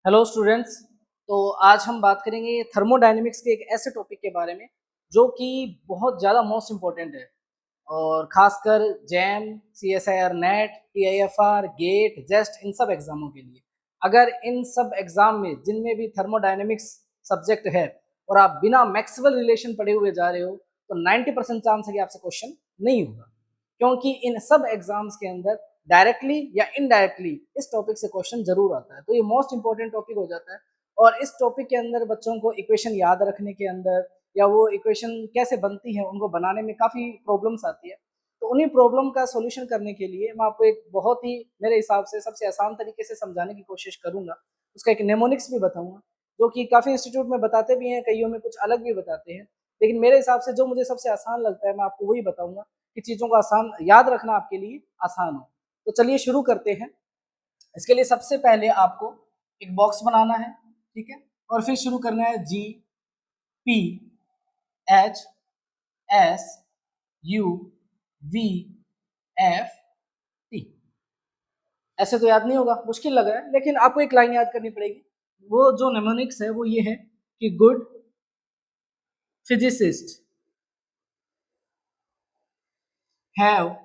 Hello students. तो आज हम बात करेंगे थर्मोडायनेमिक्स के एक ऐसे टॉपिक के बारे में जो कि बहुत ज़्यादा मोस्ट इम्पोर्टेंट है और खासकर jam, CSIR net, TIFR, gate, जेस्ट इन सब एग्जामों के लिए। अगर इन सब एग्जाम में जिनमें भी थर्मोडायनेमिक्स सब्जेक्ट है और आप बिना मैक्सवेल रिलेशन पढ़े हुए जा रहे हो तो 90% चांस है कि आपसे क्वेश्चन नहीं होगा, क्योंकि इन सब एग्जाम्स के अंदर डायरेक्टली या इनडायरेक्टली इस टॉपिक से क्वेश्चन जरूर आता है। तो ये मोस्ट इंपॉर्टेंट टॉपिक हो जाता है और इस टॉपिक के अंदर बच्चों को इक्वेशन याद रखने के अंदर या वो इक्वेशन कैसे बनती है उनको बनाने में काफ़ी प्रॉब्लम्स आती है। तो उन्हीं प्रॉब्लम का सॉल्यूशन करने के लिए मैं आपको एक बहुत ही मेरे हिसाब से सबसे आसान तरीके से समझाने की कोशिश करूंगा। उसका एक नेमोनिक्स भी बताऊंगा जो कि काफ़ी इंस्टीट्यूट में बताते भी हैं, कईयों में कुछ अलग भी बताते हैं, लेकिन मेरे हिसाब से जो मुझे सबसे आसान लगता है मैं आपको वही बताऊंगा कि चीज़ों को आसान याद रखना आपके लिए आसान हो। तो चलिए शुरू करते हैं। इसके लिए सबसे पहले आपको एक बॉक्स बनाना है, ठीक है, और फिर शुरू करना है GPHSUVFT। ऐसे तो याद नहीं होगा, मुश्किल लग रहा है, लेकिन आपको एक लाइन याद करनी पड़ेगी। वो जो नेमोनिक्स है वो ये है कि good physicist have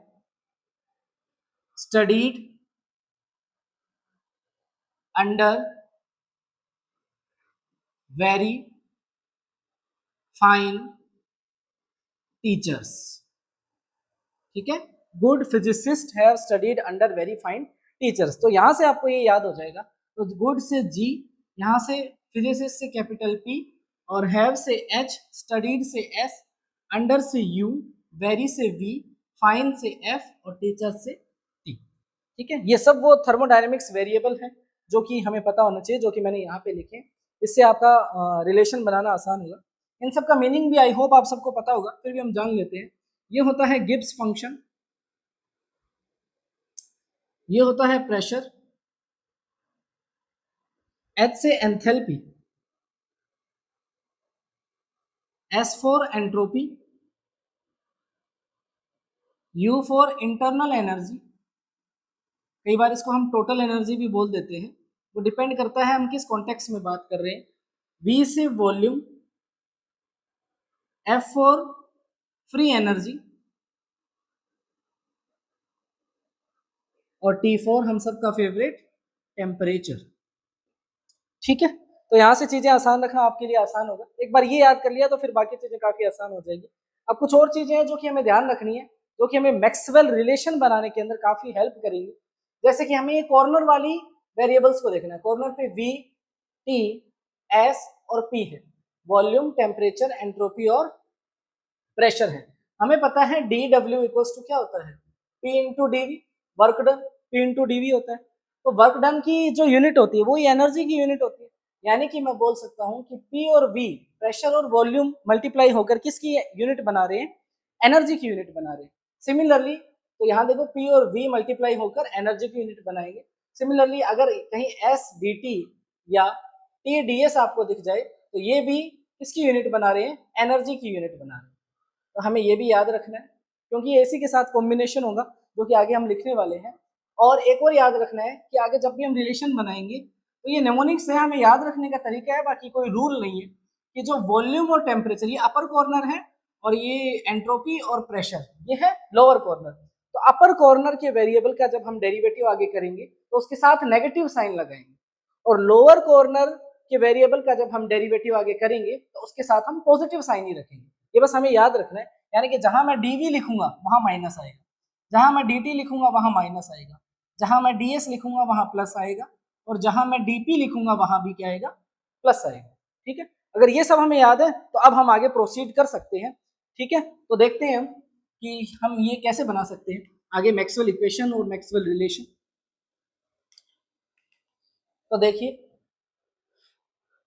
studied under very fine teachers. ठीक है, good physicist have studied under very fine teachers. तो यहां से आपको ये याद हो जाएगा। तो गुड से जी, यहां से फिजिसिस्ट से कैपिटल पी, और हैव से एच, स्टडीड से एस, अंडर से यू, वेरी से वी, फाइन से एफ और टीचर से टी। ठीक है, ये सब वो थर्मोडायनेमिक्स वेरिएबल हैं जो कि हमें पता होना चाहिए, जो कि मैंने यहाँ पे लिखे। इससे आपका रिलेशन बनाना आसान होगा। इन सब का मीनिंग भी आई होप आप सबको पता होगा, फिर भी हम जान लेते हैं। ये होता है गिब्स फंक्शन, ये होता है प्रेशर, एच से enthalpy, S for entropy, you for internal energy, कई बार इसको हम टोटल एनर्जी भी बोल देते हैं, वो डिपेंड करता है हम किस कॉन्टेक्स्ट में बात कर रहे हैं। वी से volume, F for free energy और टी फॉर हम सबका फेवरेट टेम्परेचर। ठीक है, तो यहाँ से चीजें आसान रखना आपके लिए आसान होगा। एक बार ये याद कर लिया तो फिर बाकी चीजें काफी आसान हो जाएगी। अब कुछ और चीजें हैं जो कि हमें ध्यान रखनी है, जो कि हमें मैक्सवेल रिलेशन बनाने के अंदर काफी हेल्प करेंगी। जैसे कि हमें ये कॉर्नर वाली वेरिएबल्स को देखना है। कॉर्नर पे वी, टी, एस और पी है, वॉल्यूम, टेम्परेचर, एंट्रोपी और प्रेशर है। हमें पता है डी डब्ल्यू इक्वल्स टू क्या होता है, P into D V, work done P into D V होता है। तो वर्क डन की जो यूनिट होती है वो एनर्जी की यूनिट होती है। यानी कि मैं बोल सकता हूँ कि पी और वी, प्रेशर और वॉल्यूम मल्टीप्लाई होकर किसकी यूनिट बना रहे हैं, एनर्जी की यूनिट बना रहे हैं। सिमिलरली तो यहाँ देखो पी और वी मल्टीप्लाई होकर एनर्जी की यूनिट बनाएंगे। सिमिलरली अगर कहीं एस डी टी या टी डी एस आपको दिख जाए तो ये भी किसकी यूनिट बना रहे हैं, एनर्जी की यूनिट बना रहे हैं। तो हमें ये भी याद रखना है क्योंकि ये इसी के साथ कॉम्बिनेशन होगा जो कि आगे हम लिखने वाले हैं। और एक और याद रखना है कि आगे जब भी हम रिलेशन बनाएंगे तो ये नेमोनिक्स है, हमें याद रखने का तरीका है, बाकी कोई रूल नहीं है। कि जो वॉल्यूम और टेम्परेचर ये अपर कॉर्नर है और ये एंट्रोपी और प्रेशर ये है लोअर कॉर्नर। तो अपर कॉर्नर के वेरिएबल का जब हम डेरिवेटिव आगे करेंगे तो उसके साथ नेगेटिव साइन लगाएंगे, और लोअर कॉर्नर के वेरिएबल का जब हम डेरिवेटिव आगे करेंगे तो उसके साथ हम पॉजिटिव साइन ही रखेंगे। ये बस हमें याद रखना है। यानी कि जहां मैं डीवी लिखूंगा वहां माइनस आएगा, जहां मैं dt लिखूंगा वहां माइनस आएगा, जहां मैं ds लिखूंगा वहां प्लस आएगा, और जहां मैं dp लिखूंगा वहां भी क्या आएगा, प्लस आएगा। ठीक है, अगर ये सब हमें याद है तो अब हम आगे प्रोसीड कर सकते हैं। ठीक है, तो देखते हैं हम कि हम ये कैसे बना सकते हैं आगे मैक्सवेल इक्वेशन और मैक्सवेल रिलेशन। तो देखिए,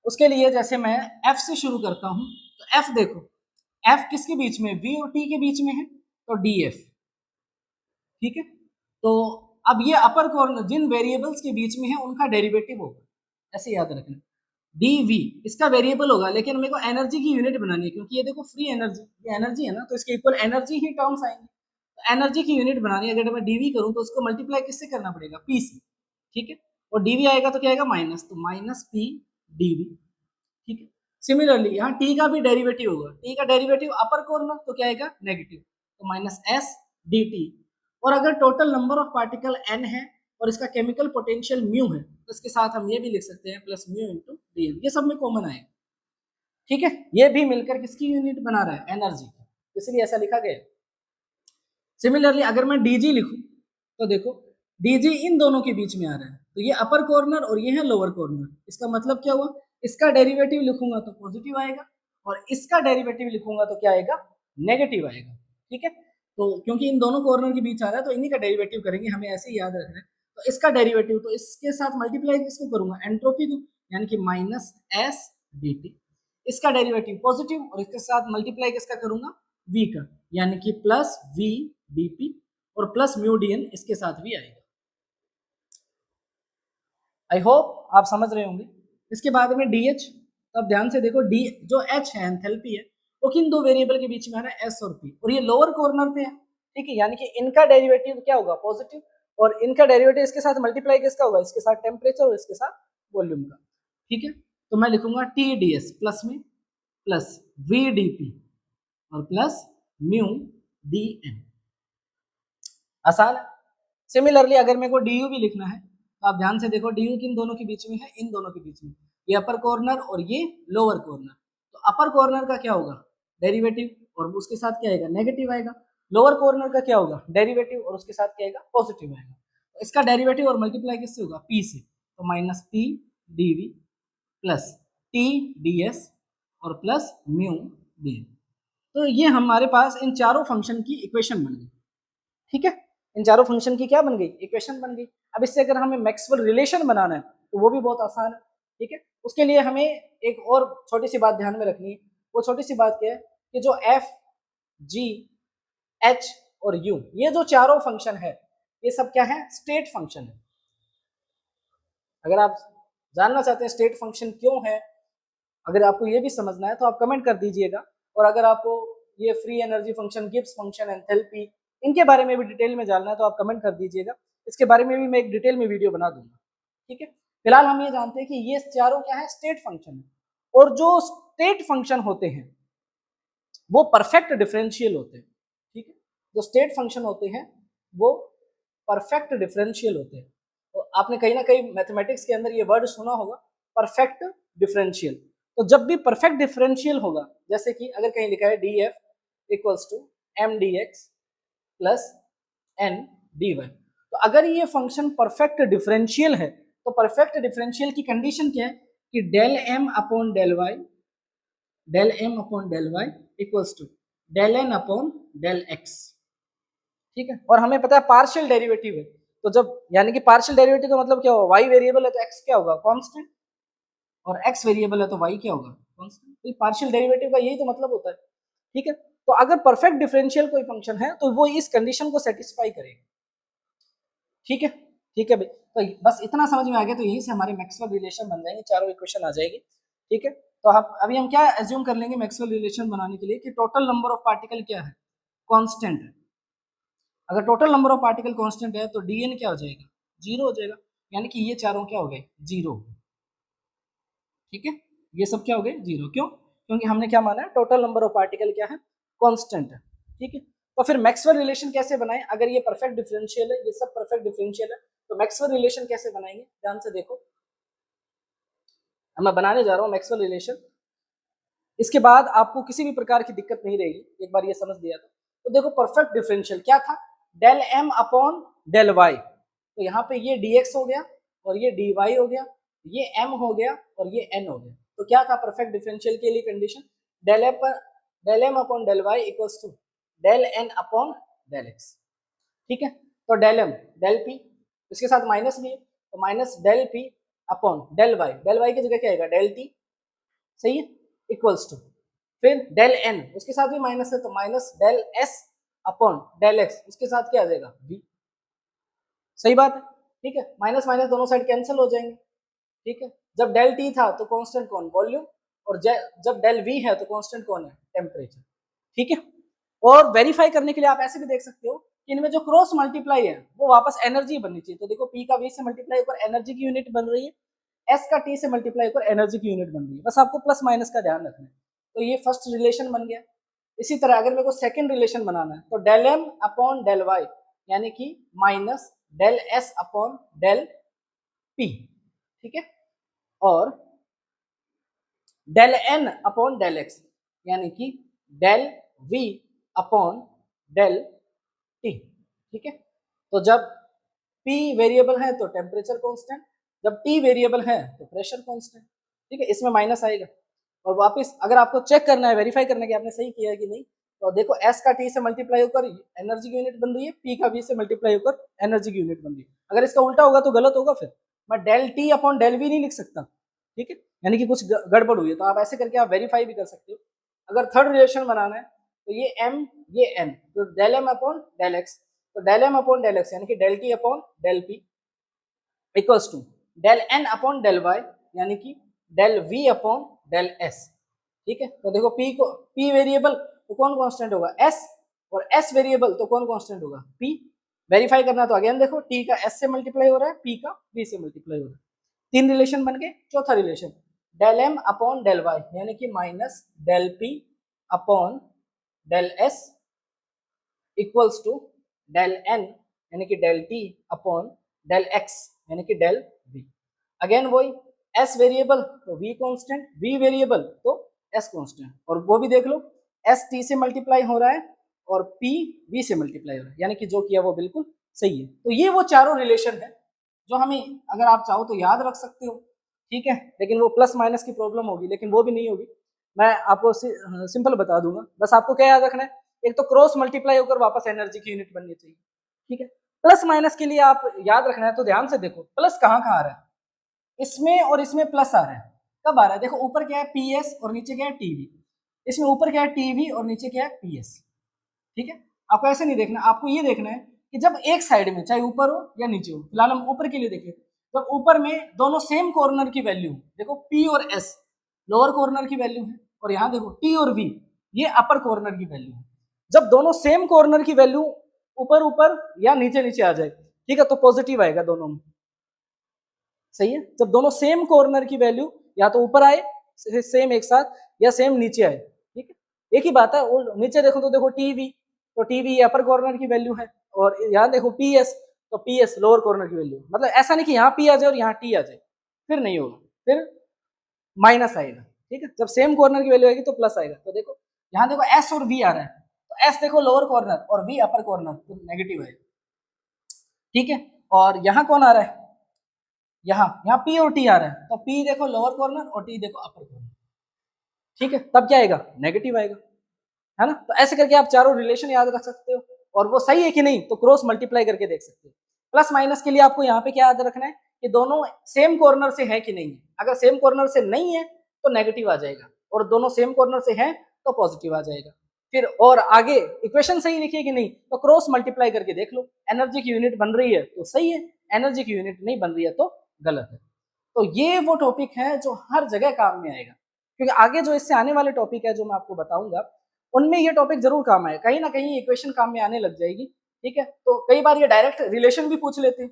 उसके लिए जैसे मैं f से शुरू करता हूं, तो f देखो, f किसके बीच में, v और t के बीच में है, तो df। ठीक है, तो अब ये अपर कॉर्नर जिन वेरिएबल्स के बीच में है उनका डेरिवेटिव होगा, ऐसे याद रखना। dv इसका वेरिएबल होगा, लेकिन मेरे को एनर्जी की यूनिट बनानी है क्योंकि ये देखो फ्री एनर्जी, ये एनर्जी है ना, तो इसके इक्वल एनर्जी ही टर्म्स आएंगे। तो एनर्जी की यूनिट बनानी है, अगर मैं dv करूं तो उसको मल्टीप्लाई किससे करना पड़ेगा, p से। ठीक है, और dv आएगा तो क्या आएगा माइनस, तो माइनस p dv। ठीक है, सिमिलरली यहाँ t का भी डेरिवेटिव होगा, t का डेरिवेटिव अपर कॉर्नर तो क्या आएगा नेगेटिव, तो माइनस s dt। और अगर total number of particle n है और इसका केमिकल पोटेंशियल म्यू है तो इसके साथ हम ये भी लिख सकते हैं plus mu into D N, ये सब में कॉमन आएगा। ठीक है, ये भी मिलकर किसकी यूनिट बना रहा है, एनर्जी की, इसलिए ऐसा लिखा गया। सिमिलरली अगर मैं dg लिखूं तो देखो dg इन दोनों के बीच में आ रहा है, तो ये अपर कॉर्नर और ये है लोअर कॉर्नर, इसका मतलब क्या हुआ, इसका डेरिवेटिव लिखूंगा तो पॉजिटिव आएगा और इसका डेरिवेटिव लिखूंगा तो क्या आएगा, नेगेटिव आएगा। ठीक है, तो क्योंकि इन दोनों कॉर्नर के बीच आ रहा है तो इन्हीं का डेरिवेटिव करेंगे, हमें ऐसे ही याद रखना है। तो इसका डेरिवेटिव तो इसके साथ मल्टीप्लाई किसको करूंगा, एंट्रोपी को, यानी कि माइनस एस dt। इसका डेरिवेटिव पॉजिटिव और इसके साथ मल्टीप्लाई किसका करूंगा, v का, यानी कि प्लस v dp और प्लस म्यू dn इसके साथ भी आएगा। आई होप आप समझ रहे होंगे। इसके बाद में dh, तो अब ध्यान से देखो d जो h है एंथैल्पी है वो किन दो वेरिएबल के बीच में आ रहा है, s और p, और ये लोअर कॉर्नर पे है। ठीक है, यानी कि इनका डेरिवेटिव क्या होगा, पॉजिटिव, और इनका डेरिवेटिव इसके साथ मल्टीप्लाई किसका होगा, इसके साथ टेम्परेचर और इसके साथ वॉल्यूम का। ठीक है, तो मैं लिखूंगा TdS प्लस में प्लस VdP और प्लस म्यू dN। आसान है। सिमिलरली अगर मेरे को du भी लिखना है तो आप ध्यान से देखो du किन दोनों के बीच में है, इन दोनों के बीच में, ये अपर कॉर्नर और ये लोअर कॉर्नर। तो अपर कॉर्नर का क्या होगा, डेरिवेटिव और उसके साथ क्या आएगा, नेगेटिव आएगा। लोअर कॉर्नर का क्या होगा, डेरिवेटिव और उसके साथ क्या आएगा, पॉजिटिव आएगा। तो इसका डेरिवेटिव और मल्टीप्लाई किससे होगा, p से, तो minus p dv plus t ds और प्लस म्यू dn। तो ये हमारे पास इन चारों फंक्शन की इक्वेशन बन गई। ठीक है, इन चारों फंक्शन की क्या बन गई, इक्वेशन बन गई। अब इससे अगर हमें मैक्सवेल रिलेशन बनाना है तो वो भी बहुत आसान है। ठीक है, उसके लिए हमें एक और छोटी सी बात ध्यान में रखनी है। वो छोटी सी बात क्या है कि जो f g h और u, ये जो चारों फंक्शन है ये सब क्या है, स्टेट फंक्शन है। अगर आप जानना चाहते हैं स्टेट फंक्शन क्यों है, अगर आपको ये भी समझना है तो आप कमेंट कर दीजिएगा। और अगर आपको ये free energy function, Gibbs function, enthalpy, इनके बारे में भी डिटेल में जानना है तो आप कमेंट कर दीजिएगा, इसके बारे में भी मैं एक डिटेल में वीडियो बना दूंगा। ठीक है, फिलहाल हम ये जानते हैं कि ये चारों क्या है, स्टेट फंक्शन है। और जो स्टेट फंक्शन होते हैं वो परफेक्ट डिफरेंशियल होते हैं। ठीक है, जो स्टेट फंक्शन होते हैं वो परफेक्ट डिफरेंशियल होते हैं। तो आपने कहीं ना कहीं मैथमेटिक्स के अंदर ये वर्ड सुना होगा, परफेक्ट डिफरेंशियल। तो जब भी परफेक्ट डिफरेंशियल होगा, जैसे कि अगर कहीं लिखा है df equals to M D X plus N D Y, तो अगर ये फंक्शन परफेक्ट डिफरेंशियल है तो परफेक्ट डिफरेंशियल की कंडीशन क्या है कि del M upon del Y equals to del N upon del X. ठीक है, और हमें पता है पार्शियल डेरिवेटिव है, तो जब यानी कि पार्शियल डेरिवेटिव का मतलब क्या होगा, y वेरिएबल है तो x क्या होगा, कांस्टेंट, और x वेरिएबल है तो y क्या होगा, कांस्टेंट। तो पार्शियल डेरिवेटिव का यही तो मतलब होता है। ठीक है, तो अगर परफेक्ट डिफरेंशियल कोई फंक्शन है तो वो इस कंडीशन को सेटिस्फाई करेगा। ठीक है, ठीक है भाई, तो बस इतना समझ में आ गया, तो यही से हमारे मैक्सवेल रिलेशन बन जाएंगे, चारों इक्वेशन आ जाएगी। ठीक है, तो अभी हम क्या एज्यूम कर लेंगे मैक्सवेल रिलेशन बनाने के लिए कि टोटल नंबर ऑफ पार्टिकल क्या है, कांस्टेंट है। अगर total number of particle constant है तो dn क्या हो जाएगा, जीरो हो जाएगा, यानी कि ये चारों क्या हो गए, जीरो। ठीक है, ये सब क्या हो गए, जीरो। क्यों, क्योंकि हमने क्या माना है, टोटल नंबर ऑफ पार्टिकल क्या है, कांस्टेंट है। ठीक है, तो फिर मैक्सवेल रिलेशन कैसे बनाएं, अगर ये परफेक्ट डिफरेंशियल है, ये सब परफेक्ट डिफरेंशियल है, तो मैक्सवेल रिलेशन कैसे बनाएंगे, ध्यान से देखो। मैं बनाने जा रहा हूँ मैक्सवेल रिलेशन, इसके बाद आपको किसी भी प्रकार की दिक्कत नहीं रहेगी, एक बार ये समझ लिया तो देखो परफेक्ट डिफरेंशियल क्या था, del M upon del Y. तो यहाँ पे ये dx हो गया और ये dy हो गया, ये m हो गया और ये n हो गया। तो क्या था परफेक्ट डिफरेंशियल के लिए condition, del M upon del Y equals to del n upon del x। ठीक है, तो डेल m डेल p, इसके साथ माइनस भी है तो minus del p upon del y की जगह क्या आएगा, डेल t। सही है, इक्वल्स टू फिर डेल n, उसके साथ भी माइनस है तो minus del s upon del x, उसके साथ क्या आ जाएगा, v। सही बात है, ठीक है, माइनस माइनस दोनों साइड कैंसिल हो जाएंगे। ठीक है, जब डेल t था तो कांस्टेंट कौन, वॉल्यूम, और जब डेल v है तो कांस्टेंट कौन है, टेम्परेचर। ठीक है, और वेरीफाई करने के लिए आप ऐसे भी देख सकते हो कि इनमें जो क्रॉस मल्टीप्लाई है वो वापस एनर्जी बननी चाहिए। तो देखो P का V से मल्टीप्लाई होकर एनर्जी की यूनिट बन रही है, S का T से मल्टीप्लाई होकर एनर्जी की यूनिट बन रही है। बस आपको प्लस माइनस का ध्यान रखना है। तो ये फर्स्ट रिलेशन बन गया। इसी तरह अगर मेरे को सेकंड रिलेशन बनाना है तो del M upon del Y यानी कि minus del S upon del P, ठीक है, और del N upon del X यानी कि del V upon del T, ठीक है। तो जब P वेरिएबल है तो टेम्परेचर कांस्टेंट, जब T वेरिएबल है तो प्रेशर कांस्टेंट, ठीक है। इसमें माइनस आएगा और वापस अगर आपको चेक करना है, वेरीफाई करना है कि आपने सही किया है कि नहीं, तो देखो S का T से मल्टीप्लाई होकर एनर्जी की यूनिट बन रही है, P का V से मल्टीप्लाई होकर एनर्जी की यूनिट बन रही है। अगर इसका उल्टा होगा तो गलत होगा, फिर मैं del T upon del V नहीं लिख सकता, ठीक है, यानी कि कुछ गड़बड़ हुई है। तो आप ऐसे करके आप वेरीफाई भी कर सकते हो। अगर थर्ड रिलेशन बनाना है तो ये M ये N, तो del M upon del X, तो del M upon del X यानी कि del T upon del P equals to del N upon del Y यानी कि del V upon del S, ठीक है। तो देखो P वेरिएबल तो कौन कांस्टेंट होगा, S, और S वेरिएबल तो कौन कांस्टेंट होगा, P। वेरीफाई करना तो अगेन देखो T का S से मल्टीप्लाई हो रहा है, P का V से मल्टीप्लाई हो रहा है। तीन रिलेशन बन गए। चौथा relation del M upon del Y यानी कि minus del P upon del S equals to del N यानी कि del T upon del X यानी कि डेल V। अगेन वही S वेरिएबल तो V कांस्टेंट, V वेरिएबल तो S कांस्टेंट, और वो भी देख लो S T से मल्टीप्लाई हो रहा है और P V से मल्टीप्लाई हो रहा है, यानी कि जो किया वो बिल्कुल सही है। तो ये वो चारों रिलेशन है जो हमें अगर आप चाहो तो याद रख सकते हो, ठीक है, लेकिन वो प्लस माइनस की प्रॉब्लम होगी, लेकिन वो भी नहीं होगी। मैं आपको सिंपल बता दूंगा। बस आपको क्या याद रखना है, एक तो क्रॉस मल्टीप्लाई होकर वापस एनर्जी की यूनिट बननी चाहिए, ठीक है। प्लस माइनस के लिए आप याद रखना है तो ध्यान से देखो प्लस कहाँ कहाँ आ रहा है, इसमें और इसमें प्लस आ रहा है। कब आ रहा है, देखो ऊपर क्या है PS और नीचे क्या है TV, इसमें ऊपर क्या है TV और नीचे क्या है PS, ठीक है। आपको ऐसे नहीं देखना, आपको ये देखना है कि जब एक साइड में चाहे ऊपर हो या नीचे हो, फिलहाल हम ऊपर के लिए देखें, जब ऊपर में दोनों सेम कॉर्नर की वैल्यू, देखो P और S लोअर कॉर्नर की वैल्यू है, और यहाँ देखो T और V ये अपर कॉर्नर की वैल्यू है। जब दोनों सेम कॉर्नर की वैल्यू ऊपर ऊपर या नीचे नीचे आ जाए, ठीक है, तो पॉजिटिव आएगा दोनों में, सही है। जब दोनों सेम कॉर्नर की वैल्यू या तो ऊपर आए सेम एक साथ या सेम नीचे आए, ठीक है, एक ही बात है। और नीचे देखो तो देखो TV, तो TV अपर कॉर्नर की वैल्यू है, और यहाँ देखो PS, तो PS लोअर कॉर्नर की वैल्यू। मतलब ऐसा नहीं कि यहाँ P आ जाए और यहाँ T आ जाए, फिर नहीं होगा, फिर माइनस आएगा, ठीक है। जब सेम कॉर्नर की वैल्यू आएगी तो प्लस आएगा। तो देखो यहाँ देखो S और V आ रहा है, तो S देखो लोअर कॉर्नर और V अपर कॉर्नर, तो नेगेटिव आएगा, ठीक है। और यहाँ कौन आ रहा है, यहाँ P और T आ रहा है, तो P देखो लोअर कॉर्नर और T देखो अपर कॉर्नर, ठीक है, तब क्या आएगा, नेगेटिव आएगा, है ना। तो ऐसे करके आप चारों रिलेशन याद रख सकते हो, और वो सही है कि नहीं तो क्रॉस मल्टीप्लाई करके देख सकते हो। प्लस माइनस के लिए आपको यहाँ पे क्या याद रखना है कि दोनों सेम कॉर्नर से है कि नहीं है। अगर सेम कॉर्नर से नहीं है तो नेगेटिव आ जाएगा, और दोनों सेम कॉर्नर से है तो पॉजिटिव आ जाएगा। फिर और आगे इक्वेशन सही लिखी है कि नहीं तो क्रॉस मल्टीप्लाई करके देख लो, एनर्जी की यूनिट बन रही है तो सही है, एनर्जी की यूनिट नहीं बन रही है तो गलत है। तो ये वो टॉपिक है जो हर जगह काम में आएगा, क्योंकि आगे जो इससे आने वाले टॉपिक है जो मैं आपको बताऊंगा उनमें ये टॉपिक जरूर काम आए, कहीं ना कहीं इक्वेशन काम में आने लग जाएगी, ठीक है। तो कई बार ये डायरेक्ट रिलेशन भी पूछ लेते हैं,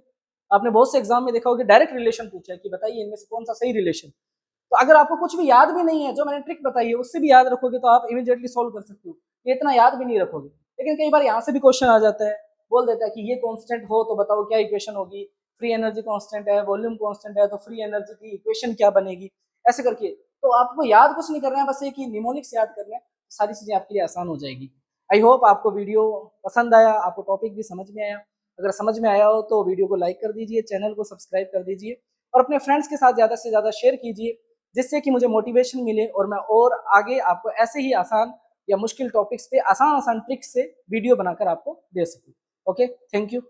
आपने बहुत से एग्जाम में देखा होगा डायरेक्ट रिलेशन पूछा है कि बताइए इनमें से कौन सा सही रिलेशन। तो अगर आपको कुछ भी याद भी नहीं है, जो मैंने ट्रिक बताई है उससे भी याद रखोगे तो आप इमीडिएटली सोल्व कर सकते हो, ये इतना याद भी नहीं रखोगे। लेकिन कई बार यहाँ से भी क्वेश्चन आ जाता है, बोल देता है कि ये कॉन्स्टेंट हो तो बताओ क्या इक्वेशन होगी, फ्री एनर्जी कॉन्स्टेंट है, वॉल्यूम कॉन्स्टेंट है, तो फ्री एनर्जी की इक्वेशन क्या बनेगी, ऐसे करके। तो आपको याद कुछ नहीं करना है, बस एक ही निमोनिक्स याद करना है, सारी चीजें आपके लिए आसान हो जाएगी। आई होप आपको वीडियो पसंद आया, आपको टॉपिक भी समझ में आया। अगर समझ में आया हो तो वीडियो को लाइक कर दीजिए, चैनल को सब्सक्राइब कर दीजिए, और अपने फ्रेंड्स के साथ ज़्यादा से ज़्यादा शेयर कीजिए, जिससे कि मुझे मोटिवेशन मिले और मैं और आगे आपको ऐसे ही आसान या मुश्किल टॉपिक्स पे आसान आसान ट्रिक्स से वीडियो बनाकर आपको दे सकूं। Okay, thank you.